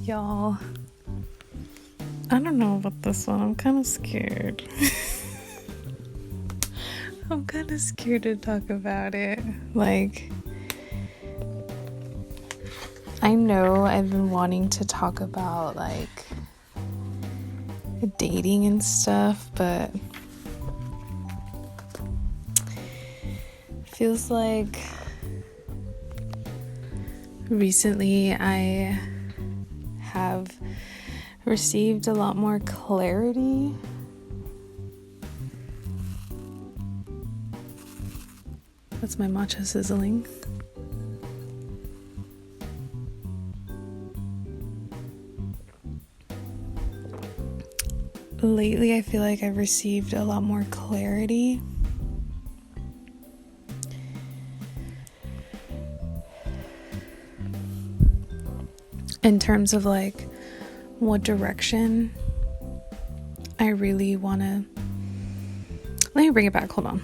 Y'all, I don't know about this one. I'm kind of scared. I'm kind of scared to talk about it. Like, I know I've been wanting to talk about, like, dating and stuff, but feels like recently I have received a lot more clarity. That's my matcha sizzling. Lately, I feel like I've received a lot more clarity. In terms of like what direction I really want to. Let me bring it back. Hold on.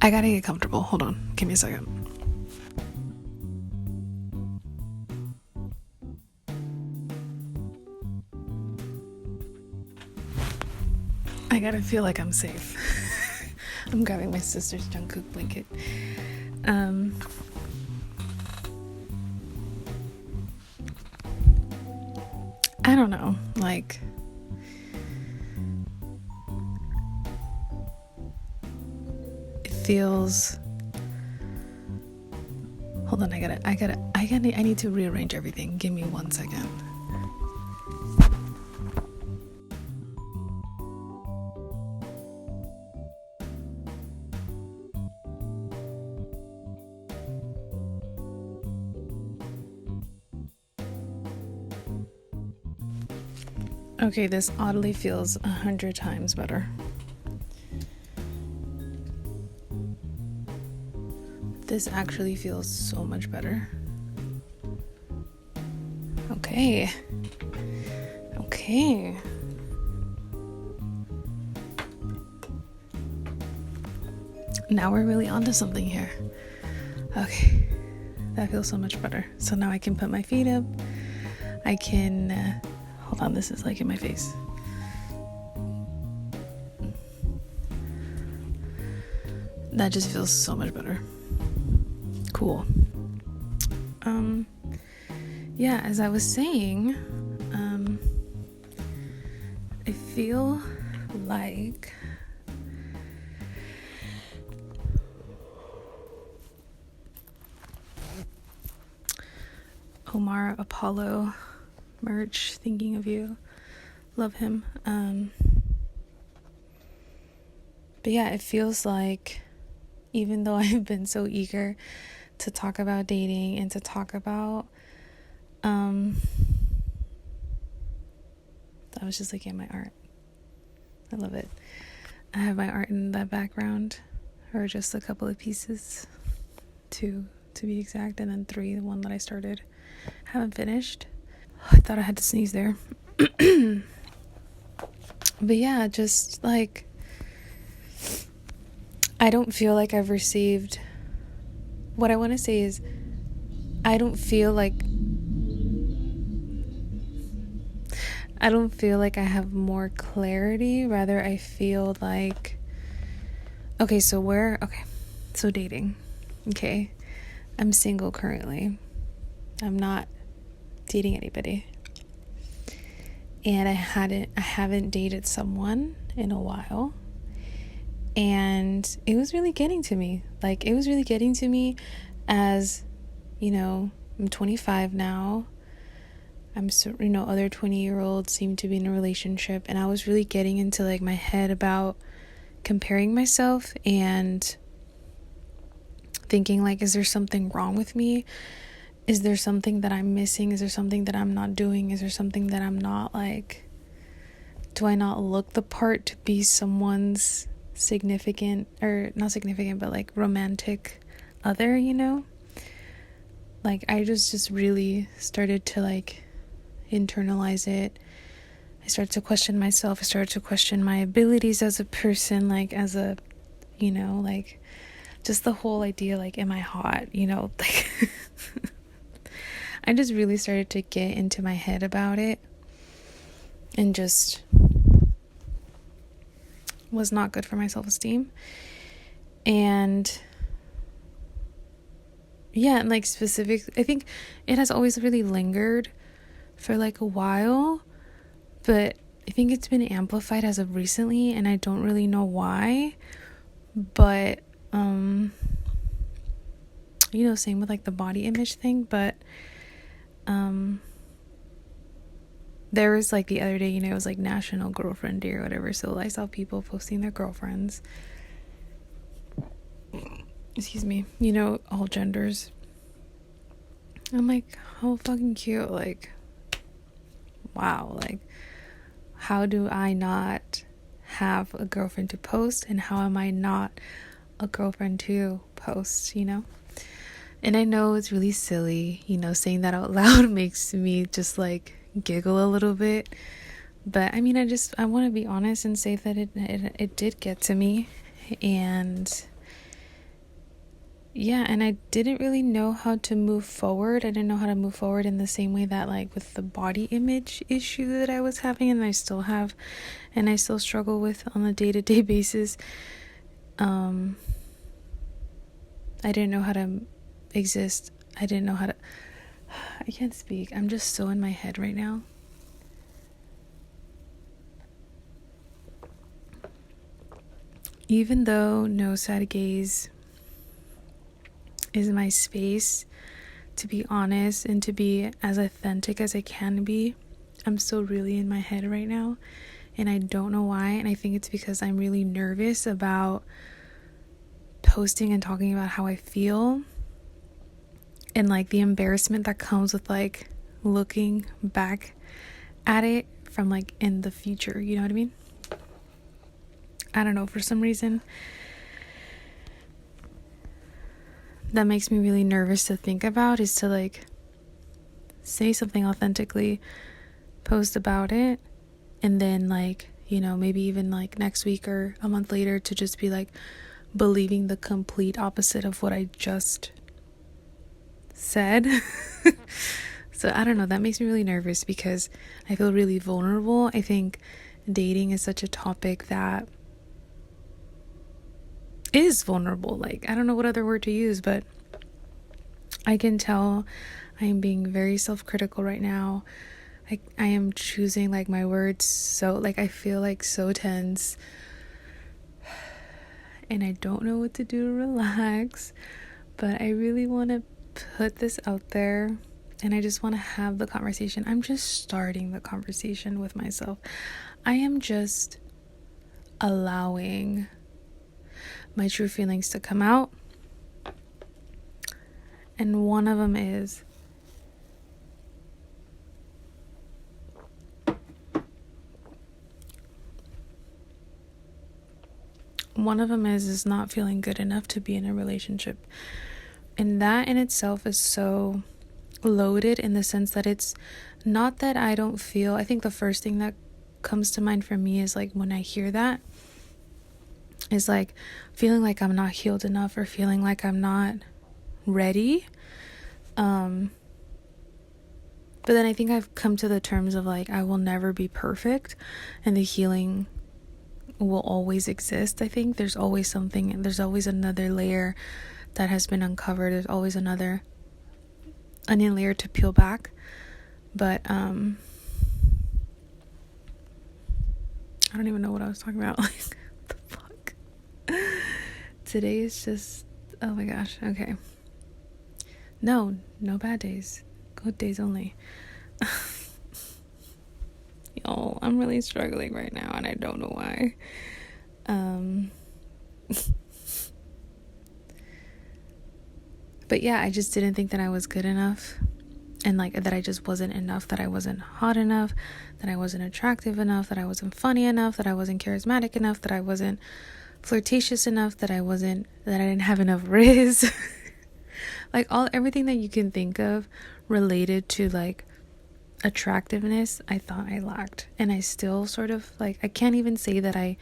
I gotta get comfortable. Hold on. Give me a second. I gotta feel like I'm safe. I'm grabbing my sister's Jungkook blanket. I don't know. Like, it feels. Hold on. I need to rearrange everything. Give me 1 second. Okay, this oddly feels 100 times better. This actually feels so much better. Okay. Now we're really onto something here. Okay, that feels so much better. So now I can put my feet up. I can... hold on, this is like in my face. That just feels so much better. Cool. Yeah, as I was saying, I feel like Omar Apollo merch, thinking of you, love him. But yeah, it feels like, even though I've been so eager to talk about dating and to talk about I was just looking at my art. I love it. I have my art in the background, or just a couple of pieces, 2 to be exact, and then 3, the one that I started, haven't finished. I thought I had to sneeze there. But yeah, just like, I don't feel like I've received, what I want to say is, I don't feel like I have more clarity. Rather, I feel like, so dating. Okay, I'm single currently. I'm not dating anybody, and I haven't dated someone in a while, and it was really getting to me. As, you know, I'm 25 now. I'm so, other 20-year-olds seem to be in a relationship, and I was really getting into like my head about comparing myself and thinking like, is there something wrong with me? Is there something that I'm missing? Is there something that I'm not doing? Is there something that I'm not, like, do I not look the part to be someone's significant, or not significant, but like romantic other, like I just really started to like internalize it. I started to question myself. I started to question my abilities as a person, like as a, you know, like just the whole idea, like, am I hot? You know, like I just really started to get into my head about it, and just was not good for my self-esteem. And yeah, and like specific, I think it has always really lingered for like a while, but I think it's been amplified as of recently, and I don't really know why. But you know, same with like the body image thing. But there was like the other day, you know, it was like National Girlfriend Day or whatever, so I saw people posting their girlfriends, excuse me, you know, all genders. I'm like, how fucking cute. Like, wow, like how do I not have a girlfriend to post, and how am I not a girlfriend to post, you know? And I know it's really silly, you know, saying that out loud makes me just like giggle a little bit, but I mean, I want to be honest and say that it did get to me. And yeah, and I didn't really know how to move forward. I didn't know how to move forward in the same way that like with the body image issue that I was having, and I still have, and I still struggle with on a day-to-day basis. I didn't know how to exist. I didn't know how to, I can't speak. I'm just so in my head right now. Even though No Sad Gaze is my space to be honest and to be as authentic as I can be, I'm still really in my head right now, and I don't know why. And I think it's because I'm really nervous about posting and talking about how I feel, and like the embarrassment that comes with like looking back at it from like in the future, you know what I mean? I don't know, for some reason that makes me really nervous to think about, is to like say something authentically, post about it, and then like, you know, maybe even like next week or a month later to just be like believing the complete opposite of what I just said. So I don't know, that makes me really nervous because I feel really vulnerable. I think dating is such a topic that is vulnerable. Like, I don't know what other word to use, but I can tell I am being very self-critical right now. I am choosing like my words so like I feel like so tense, and I don't know what to do to relax, but I really want to put this out there, and I just want to have the conversation. I'm just starting the conversation with myself. I am just allowing my true feelings to come out, and one of them is not feeling good enough to be in a relationship. And that in itself is so loaded, in the sense that it's not that I don't feel, I think the first thing that comes to mind for me is like when I hear that is like feeling like I'm not healed enough, or feeling like I'm not ready. But then I think I've come to the terms of like I will never be perfect, and the healing will always exist. I think there's always something, there's always another layer that has been uncovered. There's always another onion layer to peel back. But I don't even know what I was talking about. Like, what the fuck? Today is just, oh my gosh. Okay. No bad days. Good days only. Y'all, I'm really struggling right now, and I don't know why. But yeah, I just didn't think that I was good enough, and like that I just wasn't enough, that I wasn't hot enough, that I wasn't attractive enough, that I wasn't funny enough, that I wasn't charismatic enough, that I wasn't flirtatious enough, that I didn't have enough riz. like everything that you can think of related to like attractiveness, I thought I lacked. And I still sort of like, I can't even say that I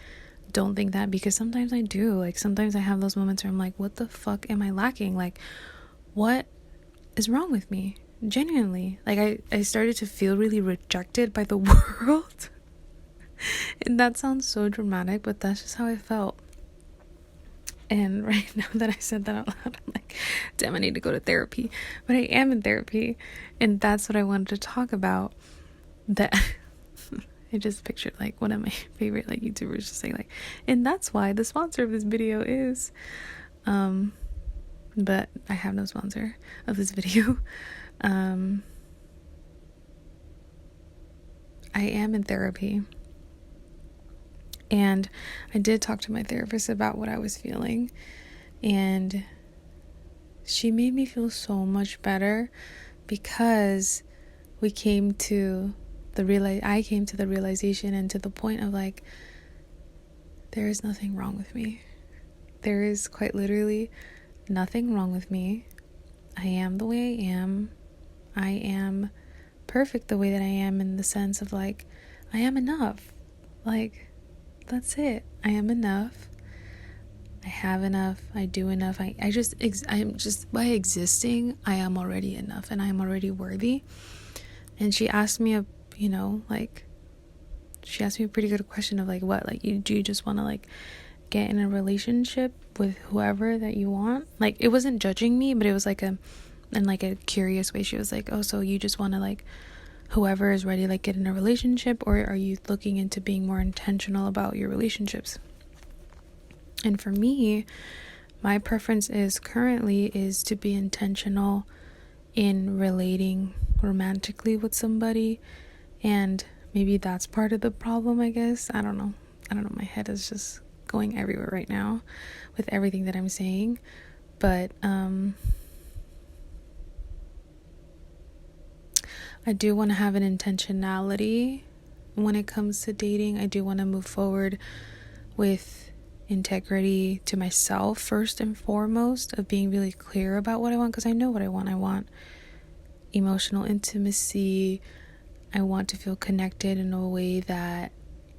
don't think that, because sometimes I do. Like sometimes I have those moments where I'm like, what the fuck am I lacking? Like, what is wrong with me? Genuinely, like I started to feel really rejected by the world. And that sounds so dramatic, but that's just how I felt. And right now that I said that out loud, I'm like, damn, I need to go to therapy. But I am in therapy, and that's what I wanted to talk about. That I just pictured like one of my favorite like YouTubers just saying like, and that's why the sponsor of this video is but I have no sponsor of this video. I am in therapy, and I did talk to my therapist about what I was feeling, and she made me feel so much better, because I came to the realization and to the point of like, there is nothing wrong with me. There is quite literally nothing wrong with me. I am the way I am. I am perfect the way that I am, in the sense of like, I am enough. Like, that's it. I am enough. I have enough. I do enough. I am just, by existing, I am already enough, and I am already worthy. And she asked me a pretty good question of like, what, like, do you just want to like get in a relationship with whoever that you want? Like, it wasn't judging me, but it was like in a curious way. She was like, oh, so you just want to like, whoever is ready, like, get in a relationship, or are you looking into being more intentional about your relationships? And for me, my preference is to be intentional in relating romantically with somebody. And maybe that's part of the problem, I guess. I don't know. My head is just going everywhere right now with everything that I'm saying. But I do want to have an intentionality when it comes to dating. I do want to move forward with integrity to myself first and foremost, of being really clear about what I want, because I know what I want. I want emotional intimacy. I want to feel connected in a way that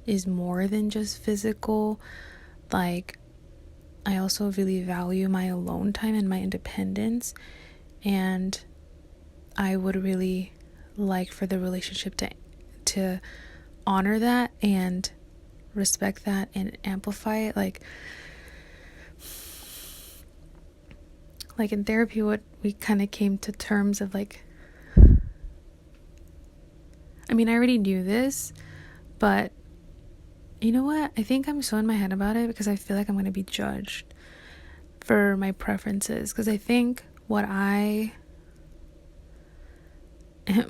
is more than just physical. Like, I also really value my alone time and my independence, and I would really like for the relationship to honor that and respect that and amplify it. Like in therapy, what we kind of came to terms of like, I mean, I already knew this, but you know what? I think I'm so in my head about it because I feel like I'm going to be judged for my preferences. Because I think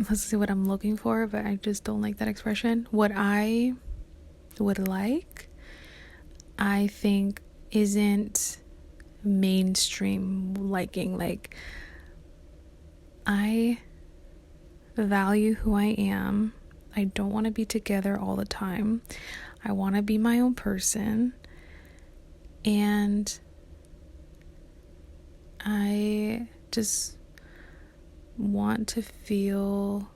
let's see, what I'm looking for, but I just don't like that expression. What I would like, I think, isn't mainstream liking. Like, I value who I am. I don't want to be together all the time. I want to be my own person, and I just want to feel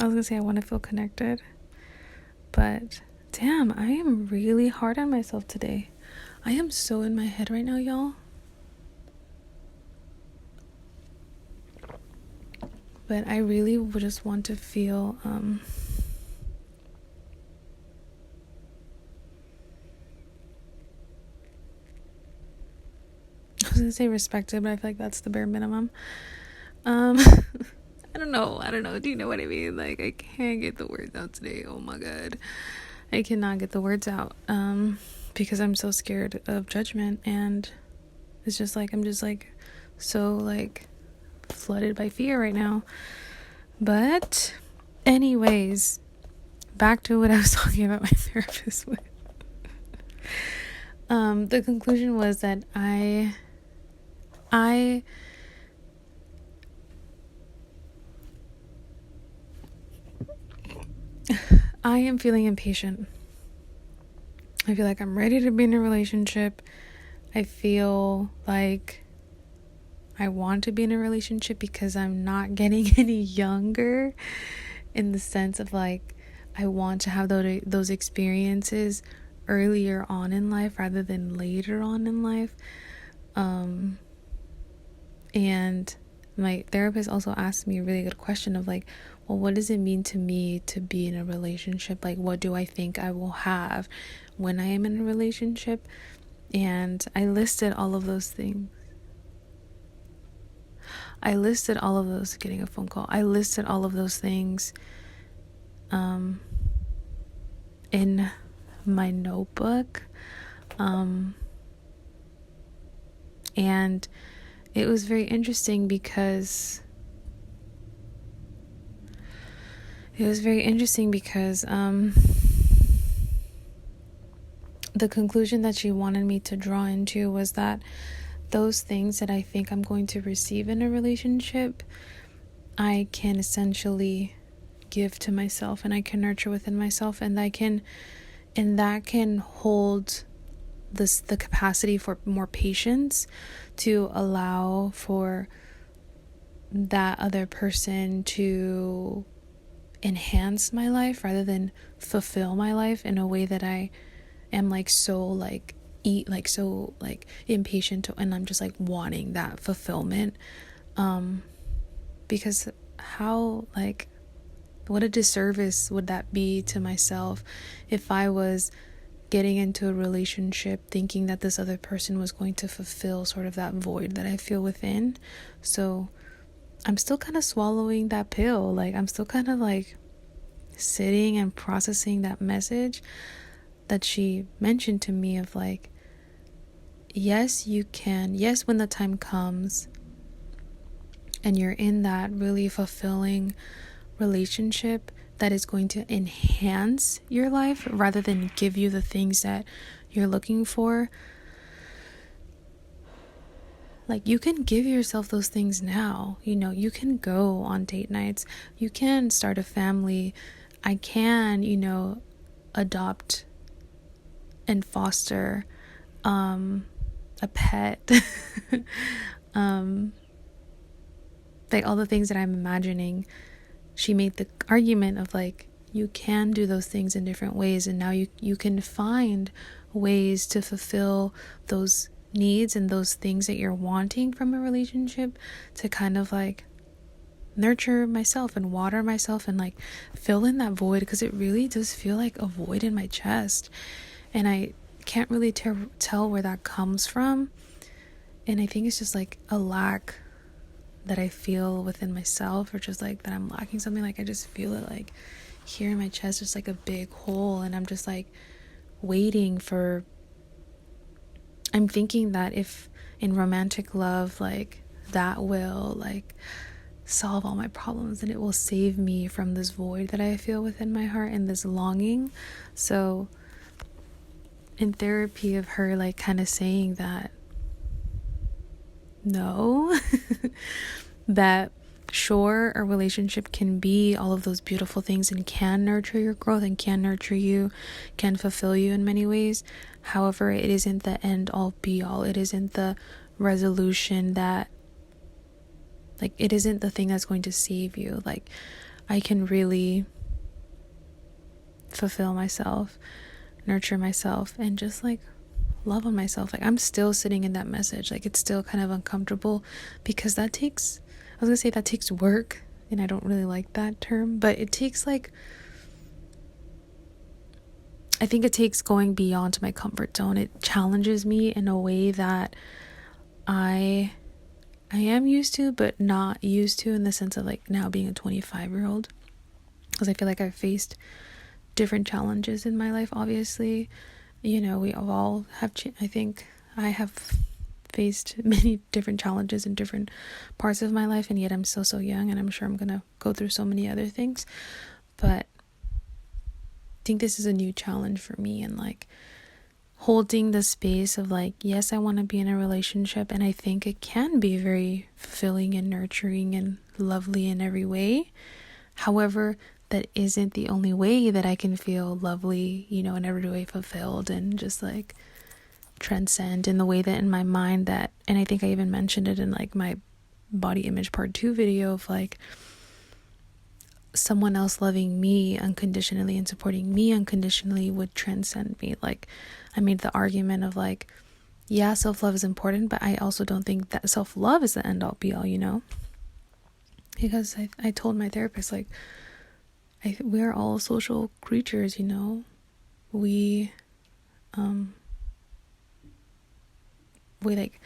I want to feel connected, but damn, I am really hard on myself today. I am so in my head right now, y'all. But I really would just want to feel I was gonna say respected, but I feel like that's the bare minimum. I don't know. Do you know what I mean? Like, I can't get the words out today. Oh my god. I cannot get the words out. Because I'm so scared of judgment, and it's just like, I'm just like so like flooded by fear right now. But anyways, back to what I was talking about my therapist with. The conclusion was that I am feeling impatient. I feel like I'm ready to be in a relationship. I feel like I want to be in a relationship because I'm not getting any younger, in the sense of like I want to have those experiences earlier on in life rather than later on in life. And my therapist also asked me a really good question of like, well, what does it mean to me to be in a relationship? Like, what do I think I will have when I am in a relationship? And I listed all of those things. Getting a phone call. I listed all of those things in my notebook. And it was very interesting because the conclusion that she wanted me to draw into was that those things that I think I'm going to receive in a relationship, I can essentially give to myself, and I can nurture within myself, and that can hold the capacity for more patience to allow for that other person to enhance my life rather than fulfill my life in a way that I am so impatient and I'm just like wanting that fulfillment, because what a disservice would that be to myself if I was getting into a relationship thinking that this other person was going to fulfill sort of that void that I feel within. So I'm still kind of swallowing that pill. Like, I'm still kind of like sitting and processing that message that she mentioned to me of like, yes, you can. Yes, when the time comes and you're in that really fulfilling relationship that is going to enhance your life rather than give you the things that you're looking for, like, you can give yourself those things now. You can go on date nights, you can start a family, I can adopt and foster a pet. Like, all the things that I'm imagining. She made the argument of like, you can do those things in different ways, and now you can find ways to fulfill those needs and those things that you're wanting from a relationship, to kind of like nurture myself and water myself and like fill in that void, because it really does feel like a void in my chest, and I can't really tell where that comes from. And I think it's just like a lack that I feel within myself, or just like that I'm lacking something. Like, I just feel it like here in my chest, just like a big hole, and I'm just like waiting for, I'm thinking that if in romantic love, like, that will like solve all my problems and it will save me from this void that I feel within my heart and this longing. So in therapy, of her like kind of saying that no, that sure, a relationship can be all of those beautiful things and can nurture your growth and can nurture you, can fulfill you in many ways. However, it isn't the end all be all. It isn't the resolution that, like, it isn't the thing that's going to save you. Like, I can really fulfill myself, nurture myself, and just like love on myself. Like, I'm still sitting in that message. Like, it's still kind of uncomfortable because that takes work, and I don't really like that term, but it takes like, I think it takes going beyond my comfort zone. It challenges me in a way that I am used to, but not used to, in the sense of like now being a 25-year-old, because I feel like I've faced different challenges in my life. Obviously, we all have, I think I have faced many different challenges in different parts of my life, and yet I'm still so young, and I'm sure I'm gonna go through so many other things. But I think this is a new challenge for me, and like holding the space of like, yes, I want to be in a relationship, and I think it can be very fulfilling and nurturing and lovely in every way. However, that isn't the only way that I can feel lovely, you know, in every way fulfilled and just like transcend in the way that in my mind that, and I think I even mentioned it in like my body image part 2 video of like someone else loving me unconditionally and supporting me unconditionally would transcend me. Like I made the argument of like, yeah, self-love is important, but I also don't think that self-love is the end all be all, you know, because I told my therapist like we are all social creatures, you know, we like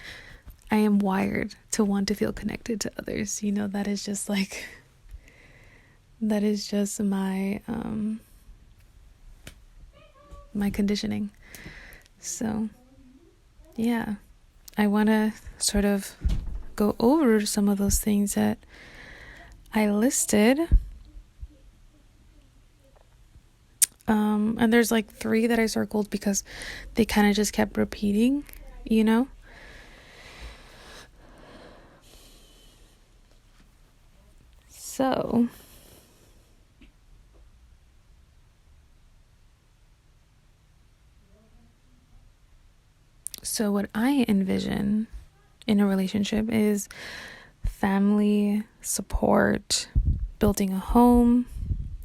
I am wired to want to feel connected to others, you know. That is just my my conditioning. So yeah, I want to sort of go over some of those things that I listed. And there's like 3 that I circled because they kind of just kept repeating, you know. So what I envision in a relationship is family, support, building a home,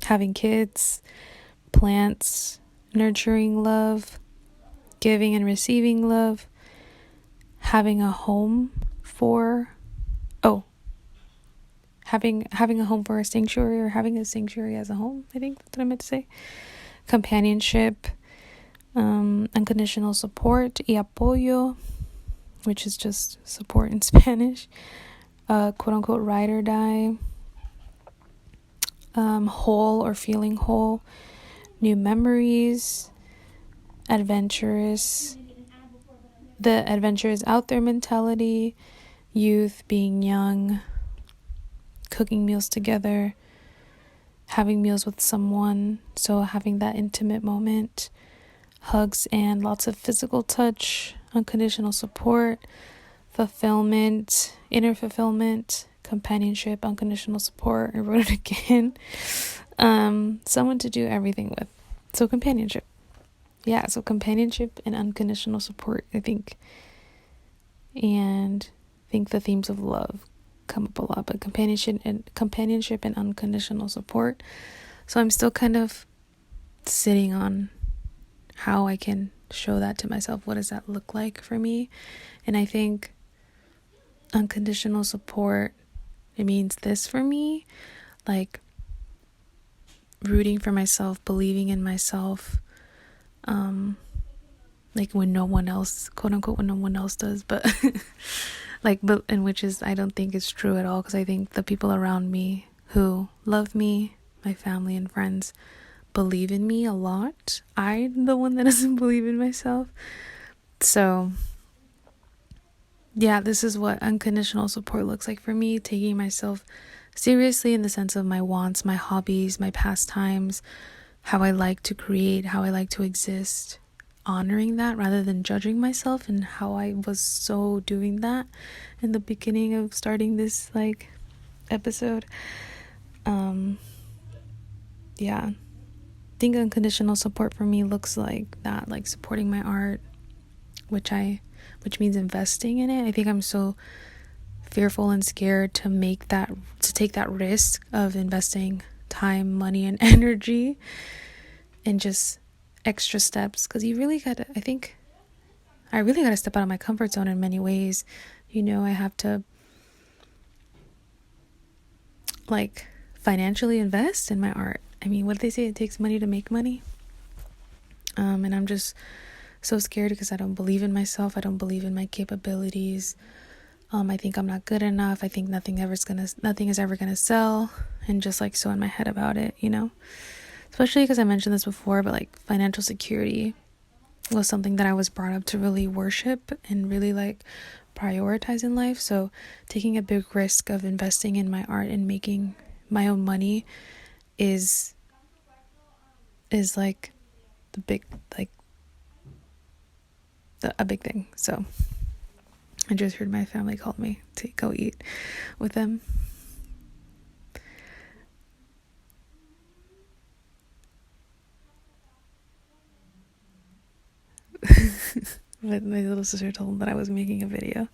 having kids, plants, nurturing love, giving and receiving love, having a home for having a home for a sanctuary, or having a sanctuary as a home. I think that's what I meant to say. Companionship, unconditional support, y apoyo, which is just support in Spanish, quote unquote ride or die, whole or feeling whole, new memories, the adventurous out there mentality, youth, being young, cooking meals together, having meals with someone, so having that intimate moment, hugs and lots of physical touch, unconditional support, fulfillment, inner fulfillment, companionship, unconditional support. I wrote it again. Someone to do everything with. So companionship. Yeah, so companionship and unconditional support, I think. And I think the themes of love come up a lot, but companionship and unconditional support. So I'm still kind of sitting on how I can show that to myself. What does that look like for me? And I think unconditional support, it means this for me, like rooting for myself, believing in myself, like when no one else, quote unquote, when no one else does, but and which is, I don't think it's true at all, because I think the people around me who love me, my family and friends, believe in me a lot. I'm the one that doesn't believe in myself. So yeah, this is what unconditional support looks like for me, taking myself seriously in the sense of my wants, my hobbies, my pastimes, how I like to create, how I like to exist, honoring that rather than judging myself, and how I was so doing that in the beginning of starting this like episode. Yeah, I think unconditional support for me looks like that, like supporting my art, which means investing in it. I think I'm so fearful and scared to take that risk of investing time, money, and energy, and just extra steps, because I really gotta step out of my comfort zone in many ways. You know, I have to like financially invest in my art. I mean, what do they say? It takes money to make money. And I'm just so scared because I don't believe in myself. I don't believe in my capabilities. I think I'm not good enough. I think nothing is ever gonna sell, and just like so in my head about it, you know. Especially because I mentioned this before, but like financial security was something that I was brought up to really worship and really like prioritize in life. So taking a big risk of investing in my art and making my own money is like a big thing. So I just heard my family called me to go eat with them. But my little sister told him that I was making a video.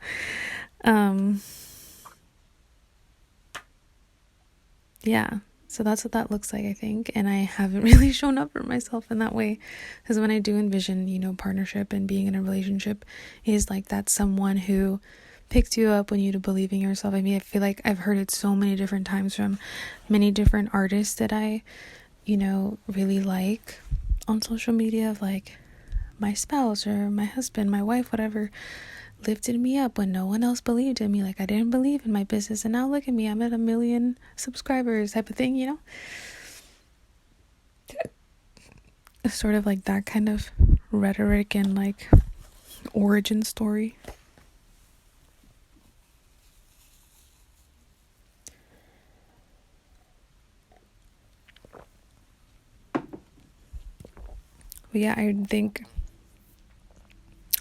Yeah, so that's what that looks like, I think. And I haven't really shown up for myself in that way, because when I do envision, partnership and being in a relationship, is like that's someone who picks you up when you believe in yourself. I mean, I feel like I've heard it so many different times from many different artists that I really like on social media, of like my spouse or my husband, my wife, whatever, lifted me up when no one else believed in me. Like, I didn't believe in my business, and now look at me, I'm at 1 million subscribers type of thing, sort of like that kind of rhetoric and like origin story. But yeah, I think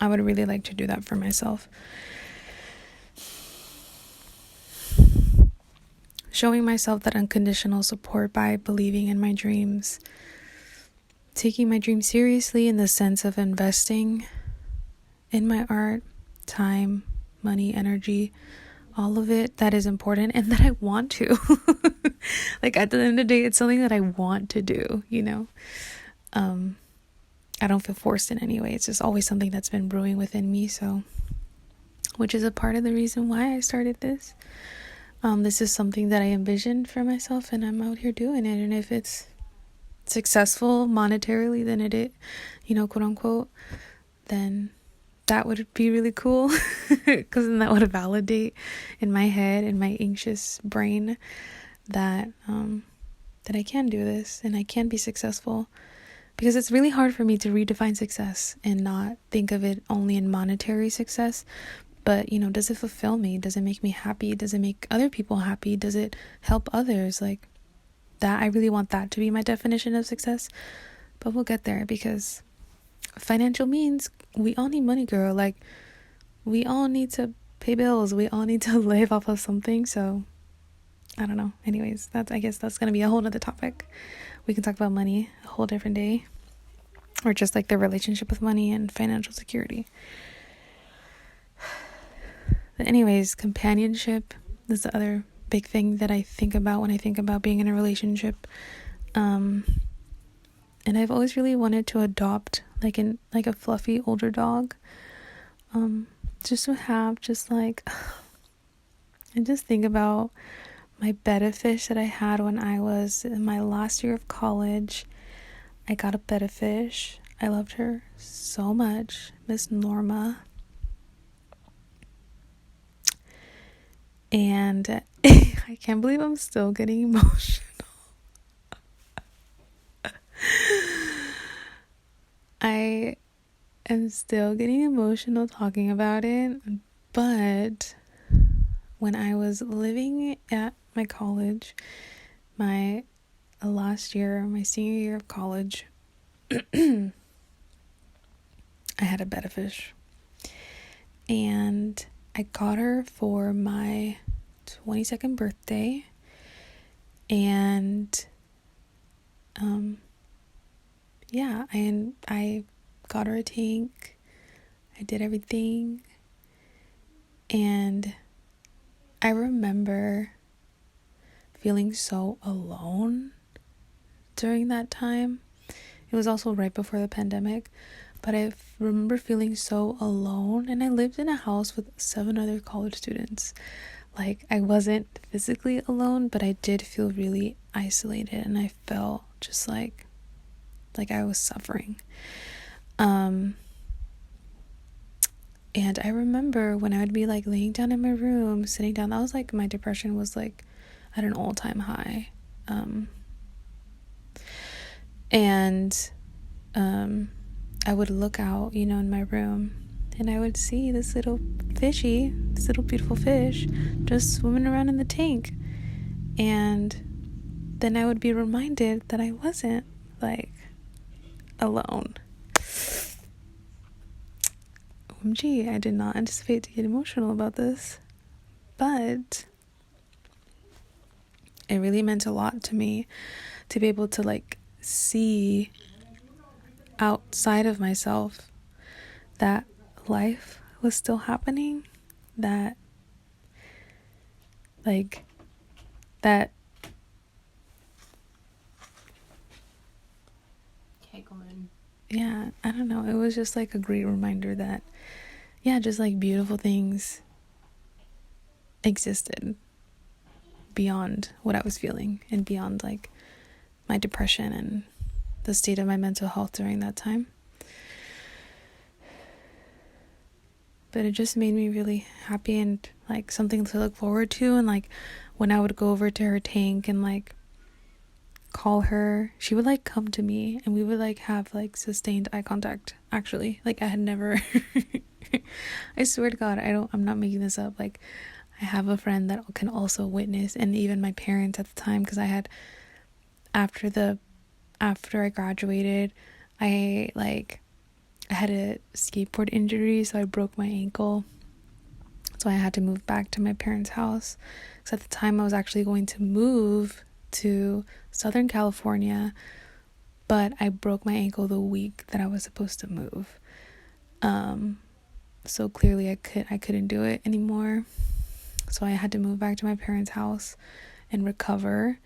I would really like to do that for myself. Showing myself that unconditional support by believing in my dreams. Taking my dreams seriously in the sense of investing in my art, time, money, energy, all of it that is important and that I want to. Like, at the end of the day, it's something that I want to do, I don't feel forced in any way. It's just always something that's been brewing within me. So, which is a part of the reason why I started this. This is something that I envisioned for myself, and I'm out here doing it. And if it's successful monetarily, then quote unquote, then that would be really cool, because then that would validate in my head, in my anxious brain, that I can do this and I can be successful. Because it's really hard for me to redefine success and not think of it only in monetary success. But, does it fulfill me? Does it make me happy? Does it make other people happy? Does it help others? Like, that, I really want that to be my definition of success. But we'll get there, because financial means we all need money, girl. Like, we all need to pay bills. We all need to live off of something. So, I don't know. Anyways, I guess that's going to be a whole nother topic. We can talk about money a whole different day, or just like the relationship with money and financial security. But anyways, companionship is the other big thing that I think about when I think about being in a relationship. And I've always really wanted to adopt like a fluffy older dog. Just to have I just think about my betta fish that I had when I was in my last year of college. I got a betta fish. I loved her so much, Miss Norma. And I can't believe I'm still getting emotional. I am still getting emotional talking about it. But when I was living at my college, my last year, my senior year of college, I had a betta fish. And I got her for my 22nd birthday. And I got her a tank. I did everything. And I remember feeling so alone during that time. It was also right before the pandemic, but I remember feeling so alone. And I lived in a house with 7 other college students. Like, I wasn't physically alone, but I did feel really isolated, and I felt just like I was suffering. And I remember when I would be like laying down in my room, sitting down, that was like, my depression was like at an all-time high. And I would look out, in my room, and I would see this little beautiful fish just swimming around in the tank. And then I would be reminded that I wasn't like alone. OMG, I did not anticipate to get emotional about this, but it really meant a lot to me to be able to like see outside of myself, that life was still happening, that like that Okay, go on. yeah, I don't know, it was just like a great reminder that yeah, just like beautiful things existed beyond what I was feeling and beyond like my depression and the state of my mental health during that time. But it just made me really happy and like something to look forward to. And like when I would go over to her tank and like call her, she would like come to me and we would like have like sustained eye contact. Actually, like I had never I swear to God, I'm not making this up. Like I have a friend that can also witness, and even my parents at the time, because I had after I graduated, I had a skateboard injury, so I broke my ankle. So I had to move back to my parents' house. Because at the time I was actually going to move to Southern California, but I broke my ankle the week that I was supposed to move. So clearly I couldn't do it anymore. So I had to move back to my parents' house and recover,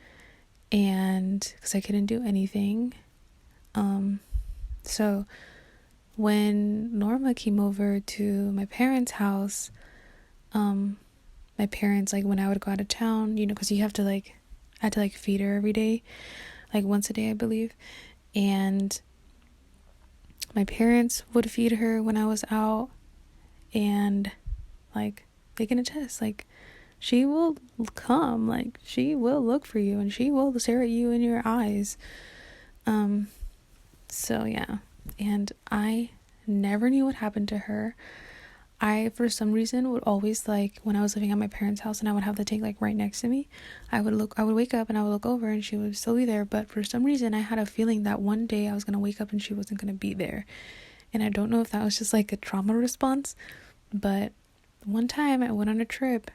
and because I couldn't do anything. So when Norma came over to my parents' house, my parents, like when I would go out of town, you know, because you have to like, I had to like feed her every day, like once a day, I believe. And my parents would feed her when I was out, and like they can attest, like she will come, like she will look for you and she will stare at you in your eyes. So yeah, and I never knew what happened to her. I, for some reason, would always, like, when I was living at my parents' house and I would have the tank, like, right next to me, I would wake up and I would look over and she would still be there. But for some reason, I had a feeling that one day I was going to wake up and she wasn't going to be there. And I don't know if that was just, like, a trauma response. But one time I went on a trip.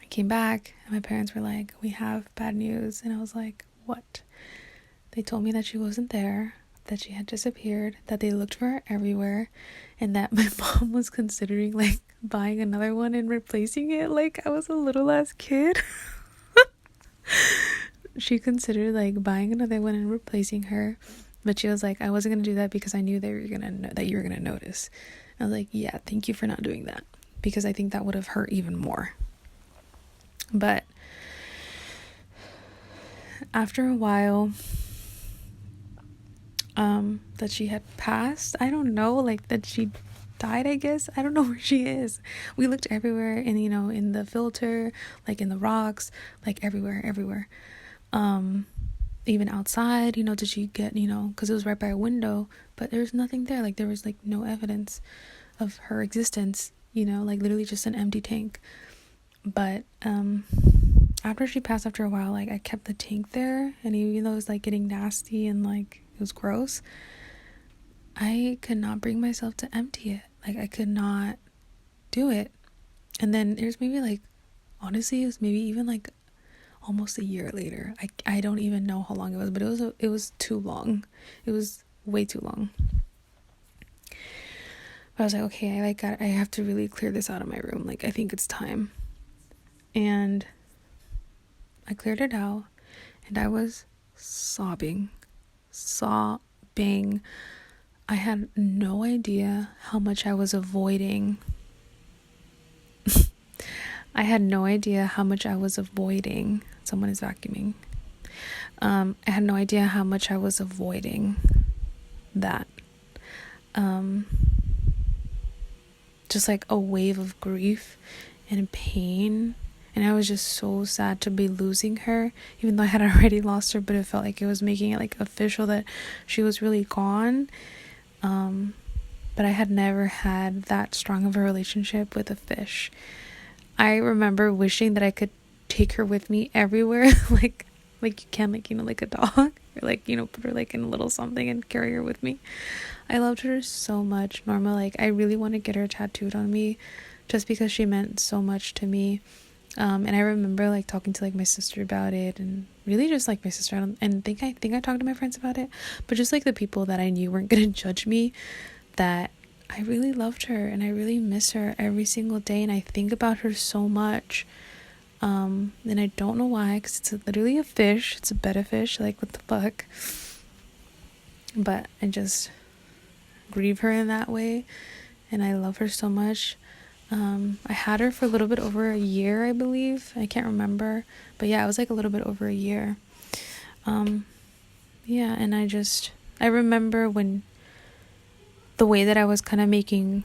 I came back and my parents were like, we have bad news. And I was like, what? They told me that she wasn't there, that she had disappeared, that they looked for her everywhere, and that my mom was considering like buying another one and replacing it. Like I was a little ass kid. She considered like buying another one and replacing her, but she was like, I wasn't gonna do that because I knew that you were gonna notice. I was like, yeah, thank you for not doing that, because I think that would have hurt even more. But after a while, that she had passed, I don't know, like that she died, I guess. I don't know where she is. We looked everywhere, and you know, in the filter, like in the rocks, like everywhere. Even outside, you know, did she get, you know, because it was right by a window, but there was nothing there. Like there was like no evidence of her existence, you know, like literally just an empty tank. But after she passed, after a while, like I kept the tank there, and even though it was like getting nasty and like it was gross, I could not bring myself to empty it. Like I could not do it. And then there's maybe like, honestly, it was maybe even like almost a year later. I don't even know how long it was, but it was too long. It was way too long. But I was like, okay, I have to really clear this out of my room. Like I think it's time. And I cleared it out, and I was sobbing. I had no idea how much I was avoiding. I had no idea how much I was avoiding. Someone is vacuuming. I had no idea how much I was avoiding that. Just like a wave of grief and pain. And I was just so sad to be losing her, even though I had already lost her, but it felt like it was making it like official that she was really gone. But I had never had that strong of a relationship with a fish. I remember wishing that I could take her with me everywhere, like you can, like, you know, like a dog, or like, you know, put her like in a little something and carry her with me. I loved her so much, Norma. Like I really want to get her tattooed on me, just because she meant so much to me. And I remember like talking to like my sister about it, and really just like my sister, and I think I talked to my friends about it, but just like the people that I knew weren't gonna judge me, that I really loved her and I really miss her every single day, and I think about her so much. And I don't know why, because it's literally a fish. It's a betta fish. Like, what the fuck? But I just grieve her in that way, and I love her so much. I had her for a little bit over a year, I believe. I can't remember, but yeah, it was like a little bit over a year. Yeah, and I remember when the way that I was kind of making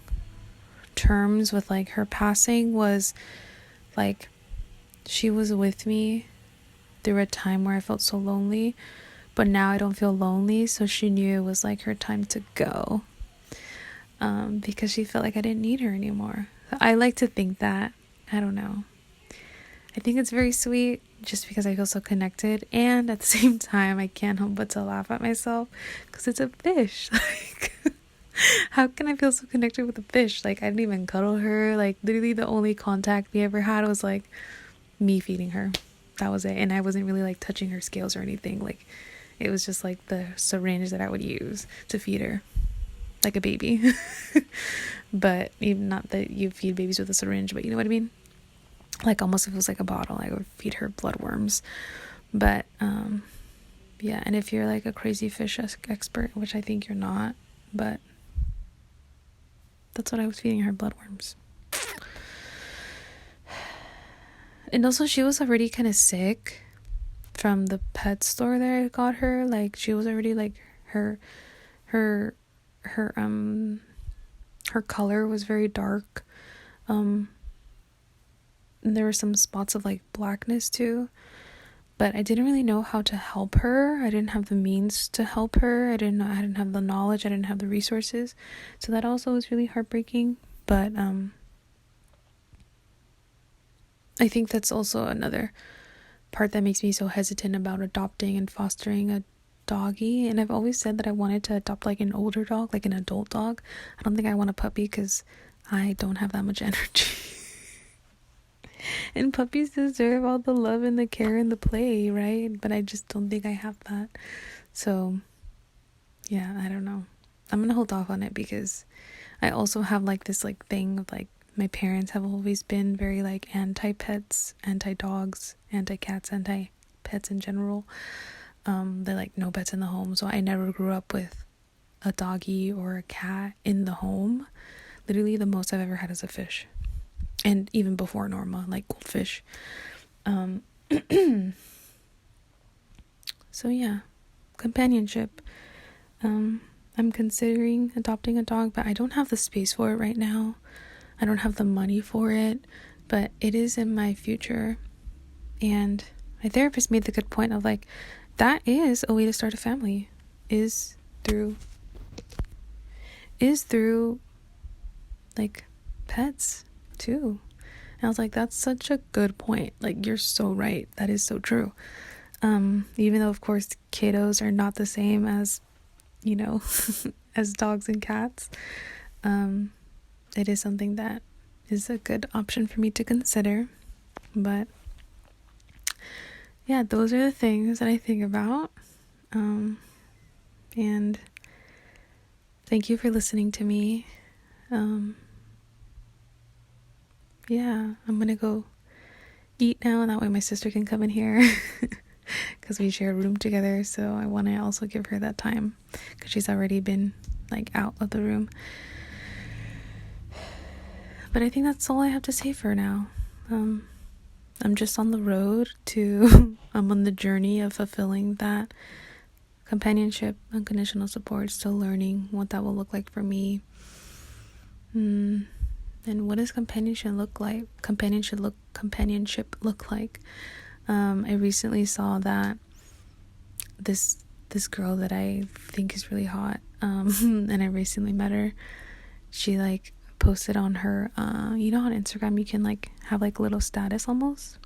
terms with like her passing was like, she was with me through a time where I felt so lonely, but now I don't feel lonely. So she knew it was like her time to go, because she felt like I didn't need her anymore. I like to think that. I don't know. I think it's very sweet just because I feel so connected, and at the same time I can't help but to laugh at myself because it's a fish. Like, how can I feel so connected with a fish? Like, I didn't even cuddle her. Like, literally the only contact we ever had was like me feeding her. That was it. And I wasn't really like touching her scales or anything. Like, it was just like the syringe that I would use to feed her like a baby. But even not that you feed babies with a syringe, but you know what I mean? Like, almost if it was like a bottle, I would feed her bloodworms. But yeah, and if you're like a crazy fish expert, which I think you're not, but that's what I was feeding her, bloodworms. And also, she was already kind of sick from the pet store that I got her. Like, she was already like, her color was very dark. And there were some spots of like blackness too, but I didn't really know how to help her. I didn't have the means to help her. I didn't have the knowledge. I didn't have the resources. So that also was really heartbreaking. But I think that's also another part that makes me so hesitant about adopting and fostering a doggy. And I've always said that I wanted to adopt like an older dog, like an adult dog. I don't think I want a puppy because I don't have that much energy. And puppies deserve all the love and the care and the play, right? But I just don't think I have that. So yeah, I don't know. I'm gonna hold off on it because I also have like this like thing of like, my parents have always been very like anti-pets, anti-dogs, anti-cats, anti-pets in general. They're like, no pets in the home. So I never grew up with a doggy or a cat in the home. Literally the most I've ever had is a fish. And even before Norma, like goldfish. So yeah, companionship. I'm considering adopting a dog, but I don't have the space for it right now. I don't have the money for it, but it is in my future. And my therapist made the good point of like, that is a way to start a family, is through like pets too. And I was like, that's such a good point. Like, you're so right. That is so true. Even though of course kiddos are not the same as, you know, as dogs and cats, it is something that is a good option for me to consider. But yeah, those are the things that I think about. And thank you for listening to me. Yeah, I'm gonna go eat now, and that way my sister can come in here because we share a room together. So I want to also give her that time because she's already been like out of the room. But I think that's all I have to say for now. I'm just on the road to I'm on the journey of fulfilling that companionship, unconditional support, still learning what that will look like for me. And what does companionship look like? I recently saw that this girl that I think is really hot, and I recently met her. She like posted on her, you know, on Instagram you can like have like a little status almost.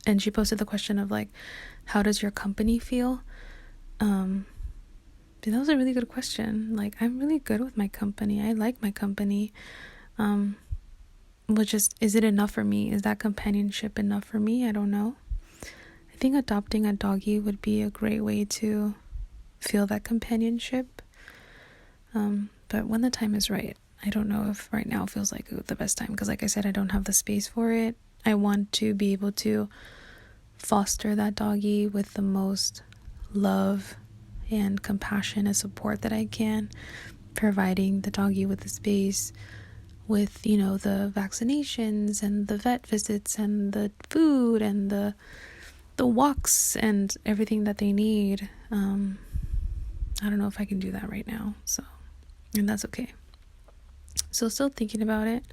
And she posted the question of like, how does your company feel? That was a really good question. Like, I'm really good with my company. I like my company. But just, is it enough for me? Is that companionship enough for me? I don't know. I think adopting a doggy would be a great way to feel that companionship. But when the time is right. I don't know if right now feels like the best time, because like I said, I don't have the space for it. I want to be able to foster that doggy with the most love and compassion and support that I can, providing the doggy with the space, with the vaccinations and the vet visits and the food and the walks and everything that they need. I don't know if I can do that right now, and that's okay. So still thinking about it.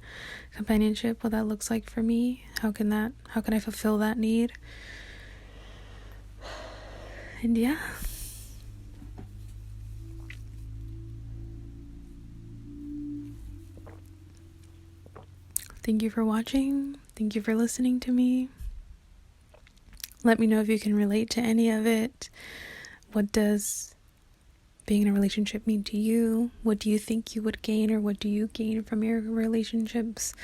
Companionship, what that looks like for me. How can I fulfill that need? And yeah. Thank you for watching. Thank you for listening to me. Let me know if you can relate to any of it. What does being in a relationship mean to you? What do you think you would gain, or what do you gain from your relationships?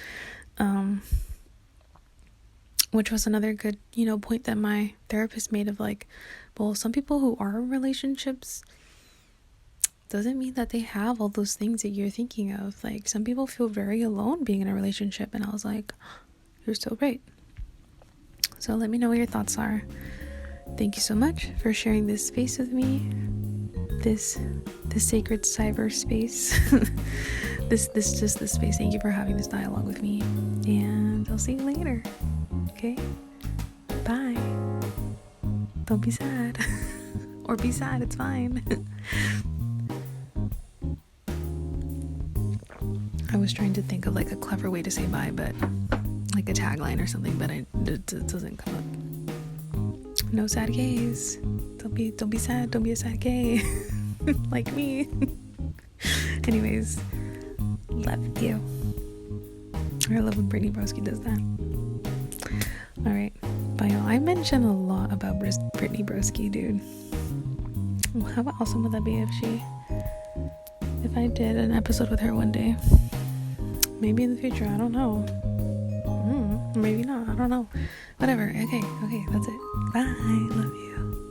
Which was another good, point that my therapist made of like, well, some people who are in relationships doesn't mean that they have all those things that you're thinking of. Like, some people feel very alone being in a relationship, and I was like, you're so right. So let me know what your thoughts are. Thank you so much for sharing this space with me. This sacred cyberspace. this space. Thank you for having this dialogue with me, and I'll see you later. Okay, bye. Don't be sad. Or be sad, it's fine. I was trying to think of like a clever way to say bye, but like a tagline or something, but it doesn't come up. No sad gays. Don't be sad. Don't be a sad gay. Like me. Anyways, love you. I love when Brittany Broski does that. Alright, bye y'all. I mention a lot about Brittany Broski, dude. How awesome would that be if I did an episode with her one day? Maybe in the future, I don't know. Maybe not, I don't know. Whatever. Okay, that's it. Bye. Love you.